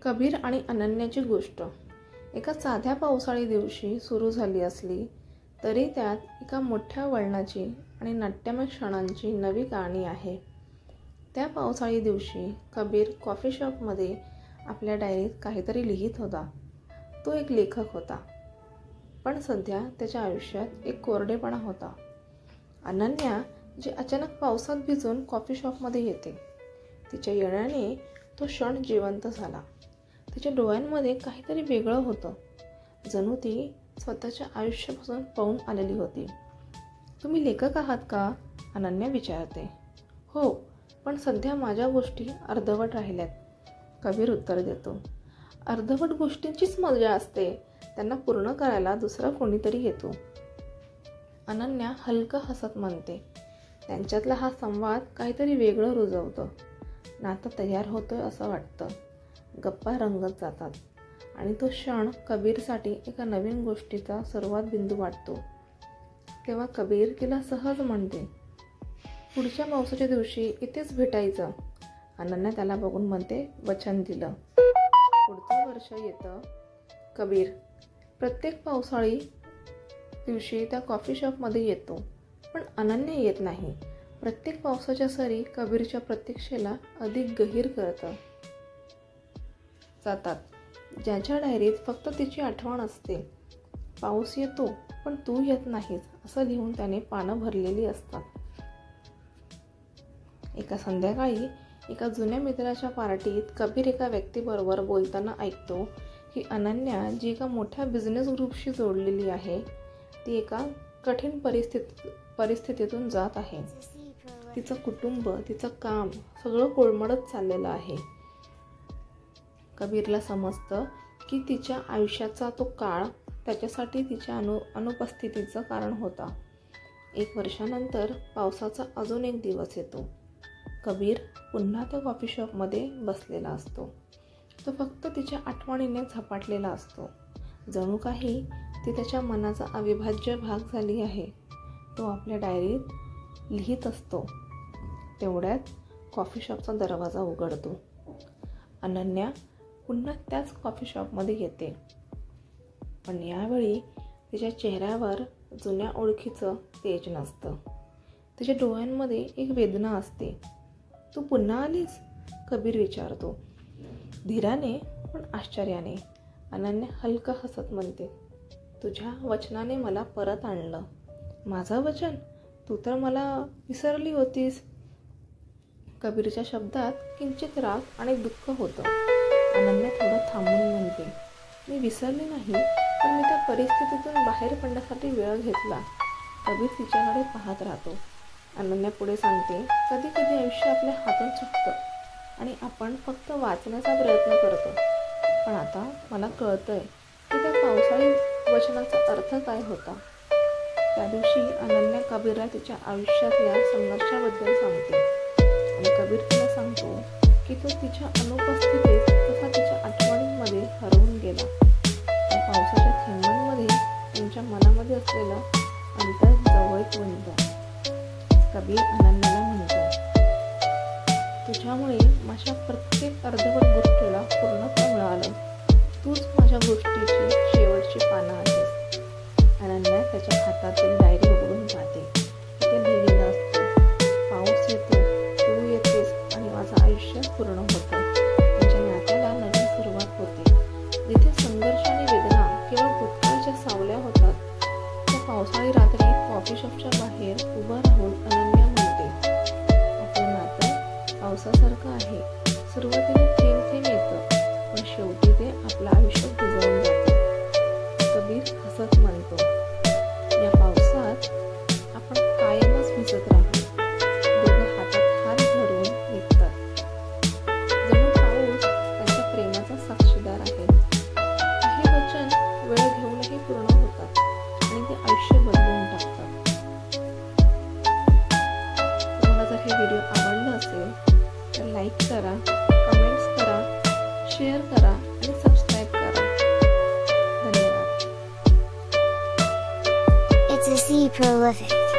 कबीर आणि अनन्याची गोष्ट एका साध्या पावसाळी दिवशी सुरू झाली असली तरी त्यात एका मोठ्या वळणाची आणि नाट्यमय क्षणांची नवी कहाणी आहे. त्या पावसाळी दिवशी कबीर कॉफी शॉपमध्ये आपल्या डायरीत काहीतरी लिहित होता. तो एक लेखक होता, पण सध्या त्याच्या आयुष्यात एक कोरडेपणा होता. अनन्या जी अचानक पावसात भिजून कॉफी शॉपमध्ये येते, तिच्या येण्याने तो क्षण जिवंत झाला. तिच्या डोळ्यांमध्ये काहीतरी वेगळं होतं, जणू ती स्वतःच्या आयुष्यापासून पळून आलेली होती. तुम्ही लेखक आहात का? अनन्या विचारते. हो, पण सध्या माझ्या गोष्टी अर्धवट राहिल्यात, कबीर उत्तर देतो. अर्धवट गोष्टींचीच मजा असते, त्यांना पूर्ण करायला दुसरा कोणीतरी येतो, अनन्या हलकं हसत म्हणते. त्यांच्यातला हा संवाद काहीतरी वेगळं रुजवतं. नातं तयार होतोय असं वाटतं. गप्पा रंगत जातात आणि तो क्षण कबीरसाठी एका नवीन गोष्टीचा सुरुवात बिंदू वाटतो. तेव्हा कबीर तिला सहज म्हणते, पुढच्या पावसाच्या दिवशी इथेच भेटायचं. अनन्या त्याला बघून म्हणते, वचन दिलं. पुढचं वर्ष येतं. कबीर प्रत्येक पावसाळी दिवशी त्या कॉफी शॉपमध्ये येतो, पण अनन्या येत नाही. प्रत्येक पावसाच्या सरी कबीरच्या प्रतीक्षेला अधिक गहीर करत जातात. ज्याच्या डायरीत फक्त तिची आठवण असते. पाऊस येतो पण तू येत नाहीस असं लिहून त्याने पानं भरलेली असतात. एका संध्याकाळी एका जुन्या मित्राच्या पार्टीत कबीर एका व्यक्तीबरोबर बोलताना ऐकतो की अनन्या जी एका मोठ्या बिझनेस ग्रुपशी जोडलेली आहे, ती एका कठीण परिस्थितीतून जात आहे. तिचं कुटुंब, तिचं काम सगळं कोलमडत चाललेलं आहे. कबीरला समजतं की तिच्या आयुष्याचा तो काळ त्याच्यासाठी तिच्या अनुपस्थितीचं कारण होता. 1 वर्षानंतर पावसाचा अजून एक दिवस येतो. कबीर पुन्हा त्या कॉफी शॉपमध्ये बसलेला असतो. तो फक्त तिच्या आठवणीने झपाटलेला असतो, जणू काही ती त्याच्या मनाचा अविभाज्य भाग झाली आहे. तो आपल्या डायरीत लिहित असतो. तेवढ्यात कॉफी शॉपचा दरवाजा उघडतो. अनन्या पुन्हा त्याच कॉफी शॉपमध्ये येते, पण यावेळी तिच्या चेहऱ्यावर जुन्या ओळखीचं तेज नसतं. तिच्या डोळ्यांमध्ये एक वेदना असते. तू पुन्हा आलीस? कबीर विचारतो, धीराने पण आश्चर्याने. अनन्या हलकं हसत म्हणते, तुझ्या वचनाने मला परत आणलं. माझं वचन? तू तर मला विसरली होतीस. कबीरच्या शब्दात किंचित राग आणि दुःख होतं. अनन्या थोडं थांबून म्हणते, मी विसरली नाही, पण मी त्या परिस्थितीतून बाहेर पडण्यासाठी वेळ घेतला. कबीर तिच्याकडे पाहत राहतो. अनन्या पुढे सांगते, कधी कधी आयुष्य आपल्या हातून सुटतं आणि आपण फक्त वाचण्याचा प्रयत्न करतो. पण आता मला कळतंय की त्या पावसाळी वचनाचा अर्थ काय होता. त्या दिवशी अनन्या कबीरला तिच्या आयुष्यातल्या संघर्षाबद्दल सांगते आणि कबीर तिला सांगतो की तो तिच्या अनुपस्थितीत तसा तिच्या आठवणींमध्ये हरवून गेला. त्या पावसाच्या थेंबांमध्ये त्यांच्या मनामध्ये असलेलं अंतर जवळच बनतं. कबीर अनन्याला म्हणतो, तुझ्यामुळे माझ्या प्रत्येक अर्धवट गोष्टीला पूर्णत्व मिळालं. तूच माझ्या गोष्टीची शेवटची पानं आहेस. अनन्या त्याच्या हातातील डायरी उघडून पाहते. तिथे लिहिलेलं असतं, पाऊस येतो, तू येतेस आणि माझं आयुष्य पूर्ण होतं. त्यांच्या नात्याला नवीन सुरुवात होते. जिथे संघर्ष आणि वेदना केवळ भूतकाळाच्या सावल्या होतात, त्या पावसाळी रात्री कॉफी शॉपच्या बाहेर उभं राहून अनन्या म्हणते, आपलं नातं पावसासारखं आहे. सुरुवातीला थेंब थेंब येतं, पण शेवटी ते आपलं आयुष्य भिजवून जातं. कबीर हसत म्हणतो, या पावसात आपण कायमच भिजत राहू. दोघं हातात हात धरून निघतात. जणू पाऊस त्यांच्या प्रेमाचा साक्षीदार आहे. काही वचन वेळ घेऊनही पूर्ण होतात आणि ते आयुष्य बदलून टाकतात. तुम्हाला जर हे व्हिडिओ आवडलं असेल तर लाईक करा, कमेंट्स करा, शेअर करा आणि सबस्क्राईब करा. धन्यवाद. It's a C Prolific.